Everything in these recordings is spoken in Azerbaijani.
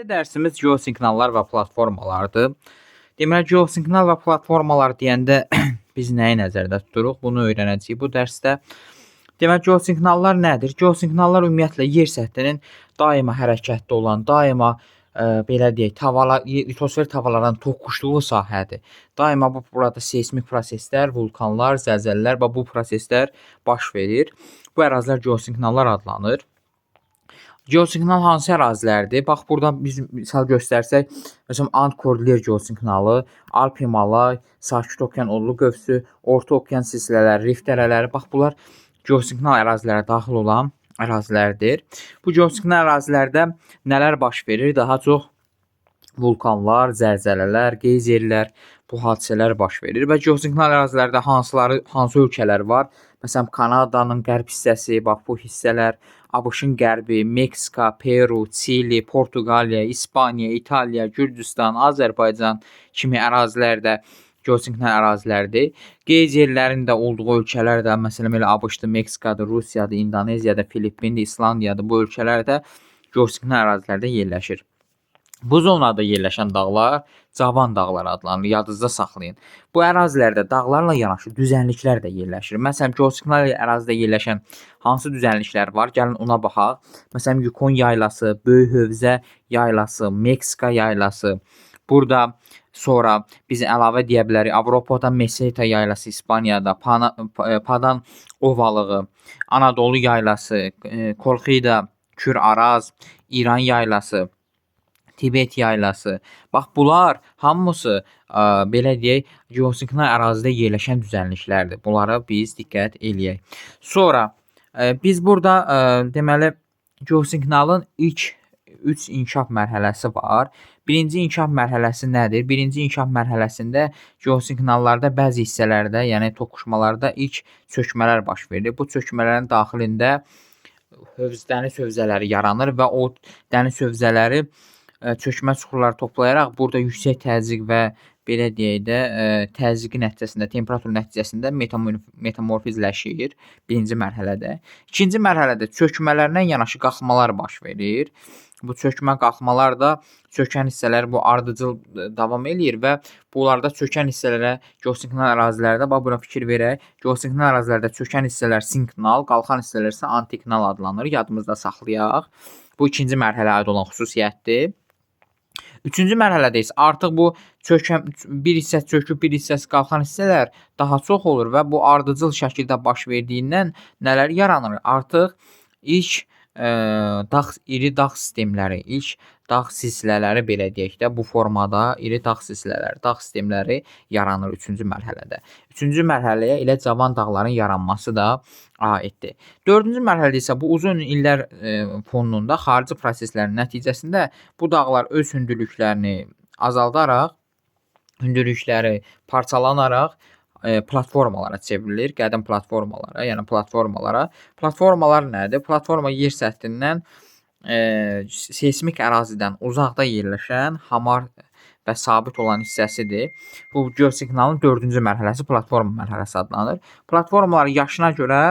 Növbəti dərsimiz geosiqnallar və platformalardır. Deməli, geosiqnal və platformalar deyəndə biz nəyi nəzərdə tuturuq? Bunu öyrənəcəyik bu dərsdə. Deməli, geosiqnallar nədir? Geosiqnallar ümumiyyətlə yer səthinin daima hərəkətdə olan, daima belə deyək, litosfer tavalardan toqquşduğu sahədir. Daima burada seysmik proseslər, vulkanlar, zəlzələlər və bu proseslər baş verir. Bu ərazilər geosiqnallar adlanır. Geosiqnal hansı ərazilərdir? Bax, burada biz misal göstərsək, məsələn, Ant-Kordilyer geosiqnalı, Alp-Himalay, Sakit Okean odlu qövsü, Orta Okean silsilələri, rift dərələri, bax, bunlar geosiqnal ərazilərə daxil olan ərazilərdir. Bu geosiqnal ərazilərdə nələr baş verir? Daha çox vulkanlar, zəlzələlər, geyzerlər, bu hadisələr baş verir və geosiqnal ərazilərdə hansı ölkələr var? Məsələn, Kanadanın qərb hissəsi, bax bu hissələr, ABŞ-ın qərbi, Meksika, Peru, Çili, Portuqaliya, İspaniya, İtaliya, Gürcüstan, Azərbaycan kimi ərazilərdə geosiqnal ərazilərdir. Geyzerlərin də olduğu ölkələr də, məsələn, elə ABŞ-dır, Meksikadır, Rusiyadır, İndoneziyadır, Filippindir, İslandiyadır. Bu ölkələr də geosiqnal ərazilərdə yerləşir. Bu zonada yerləşən dağlar cavan dağlar adlanır. Yadınızda saxlayın. Bu ərazilərdə dağlarla yanaşı düzənliklər də yerləşir. Məsələn, geosiqnal ərazidə yerləşən hansı düzənliklər var? Gəlin ona baxaq. Məsələn, Yukon yaylası, Böyük Hövzə yaylası, Meksika yaylası. Burada sonra biz əlavə deyə bilərik. Avropada Meseta yaylası, İspaniyada, Padan ovalığı, Anadolu yaylası, Kolxida, Kür-Araz, İran yaylası, Tibet yaylası. Bax, bunlar hamısı belə deyək, geosiqnal ərazidə yerləşən düzənliklərdir. Bunlara biz diqqət eləyək. Sonra biz burada deməli geosiqnalın ilk 3 inkişaf mərhələsi var. Birinci inkişaf mərhələsi nədir? Birinci inkişaf mərhələsində geosiqnallarda bəzi hissələrdə, yəni toqquşmalarda ilk çökmələr baş verir. Bu çökmələrin daxilində dəniz hövzələri yaranır və o dəniz hövzələri çökmə çuxurları toplayaraq burada yüksək təzyiq və belə deyək də təzyiqi nəticəsində, temperatur nəticəsində metamorfizləşir birinci mərhələdə. İkinci mərhələdə çökmələrindən yanaşı qalxmalar baş verir. Bu çökmə qalxmalar da çökən hissələr bu ardıcıl davam eləyir və bunlarda çökən hissələrə geosiqnal ərazilərdə bax buna fikir verək. Geosiqnal ərazilərdə çökən hissələr sinknal, qalxan hissələr isə antiknal adlanır. Yadımızda saxlayaq. Bu ikinci mərhələyə aid olan xüsusiyyətdir. Üçüncü mərhələdə isə artıq bu bir hissə çöküb, bir hissəsi qalxan hissələr daha çox olur və bu ardıcıl şəkildə baş verdiyindən nələr yaranır? Artıq ilk iri dağ sistemləri, ilk dağ silsilələri belə deyək də, bu formada iri dağ silsilələri, dağ sistemləri yaranır 3-cü mərhələdə. 3-cü mərhələyə elə cavan dağların yaranması da aiddir. 4-cü mərhələdə isə bu uzun illər fonunda xarici proseslərin nəticəsində bu dağlar öz hündürlüklərini azaldaraq, hündürlükləri parçalanaraq platformalara çevrilir, qədim platformalara, yəni platformalara. Platformalar nədir? Platforma yer səthindən seysmik ərazidən uzaqda yerləşən hamar və sabit olan hissəsidir. Bu geosiqnalın 4-cü mərhələsi platforma mərhələsi adlanır. Platformalar yaşına görə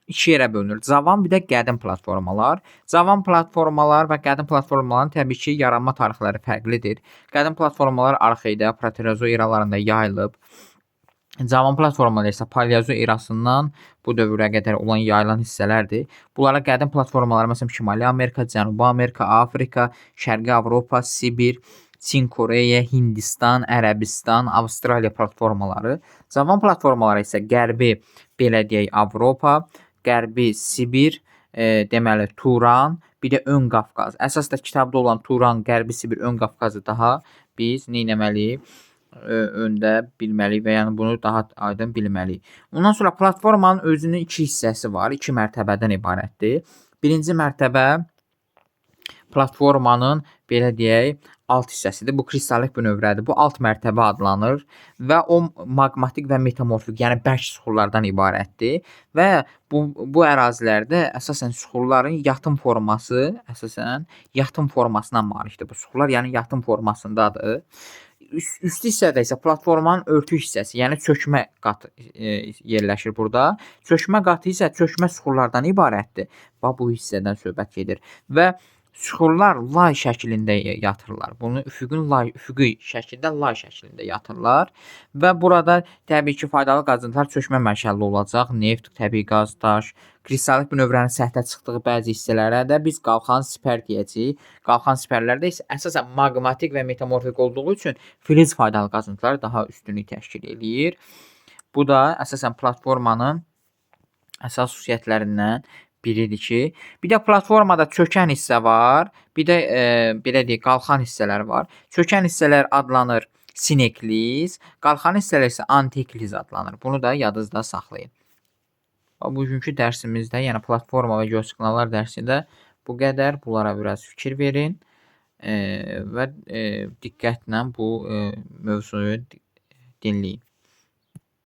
iki yerə bölünür. Cavan bir də qədim platformalar. Cavan platformalar və qədim platformaların təbii ki, yaranma tarixləri fərqlidir. Qədim platformalar arxeida, proterozo eralarında yayılıb. Cavan platformalar isə paleozo erasından bu dövrə qədər olan yayılan hissələrdir. Bunlara qədim platformalar, məsələn, Şimali Amerika, Cənubi Amerika, Afrika, Şərqi Avropa, Sibir, Çin, Koreya, Hindistan, Ərəbistan, Avstraliya platformaları. Cavan platformalar isə qərbi, belə deyək, Avropa, qərbi Sibir, deməli Turan, bir də Ön Qafqaz. Əsasda kitabda olan Turan, qərbi Sibir, Ön Qafqazı daha biz neynəməliyik? Öndə bilməliyik və yəni bunu daha aydın bilməliyik. Ondan sonra platformanın özünün iki hissəsi var, iki mərtəbədən ibarətdir. Birinci mərtəbə platformanın belə deyək alt hissəsidir. Bu kristallik bünövrədir. Bu alt mərtəbə adlanır və o maqmatik və metamorfik, yəni bərk süxurlardan ibarətdir və bu ərazilərdə əsasən süxurların yatım forması, əsasən yatım formasına malikdir. Bu süxurlar yəni yatım formasındadır. Üst hissədə isə platformanın örtük hissəsi, yəni çökmə qatı yerləşir burada. Çökmə qatı isə çökmə süxurlardan ibarətdir. Bax, bu hissədən söhbət gedir. Və Süxurlar lay şəklində yatırlar. Bunu üfüqi şəkildə lay şəklində yatırlar və burada təbii ki, faydalı qazıntılar çökmə mərhələli olacaq. Neft, təbii qaz, daş, kristallik bünövrənin səthə çıxdığı bəzi hissələrə də biz qalxan sipər deyəcəyik. Qalxan sipərlərdə isə əsasən maqmatik və metamorfik olduğu üçün filiz faydalı qazıntılar daha üstünlük təşkil eləyir. Bu da əsasən platformanın əsas xüsusiyyətlərindən biridir ki, bir də platformada çökən hissə var, bir də belə deyək, qalxan hissələr var. Çökən hissələr adlanır sinekliz, qalxan hissələr isə antikliz adlanır. Bunu da yadınızda saxlayın. Bugünkü dərsimizdə, yəni platforma və geosiqnallar dərsində bu qədər. Bunlara biraz fikir verin və diqqətlə bu mövzuyu dinləyin.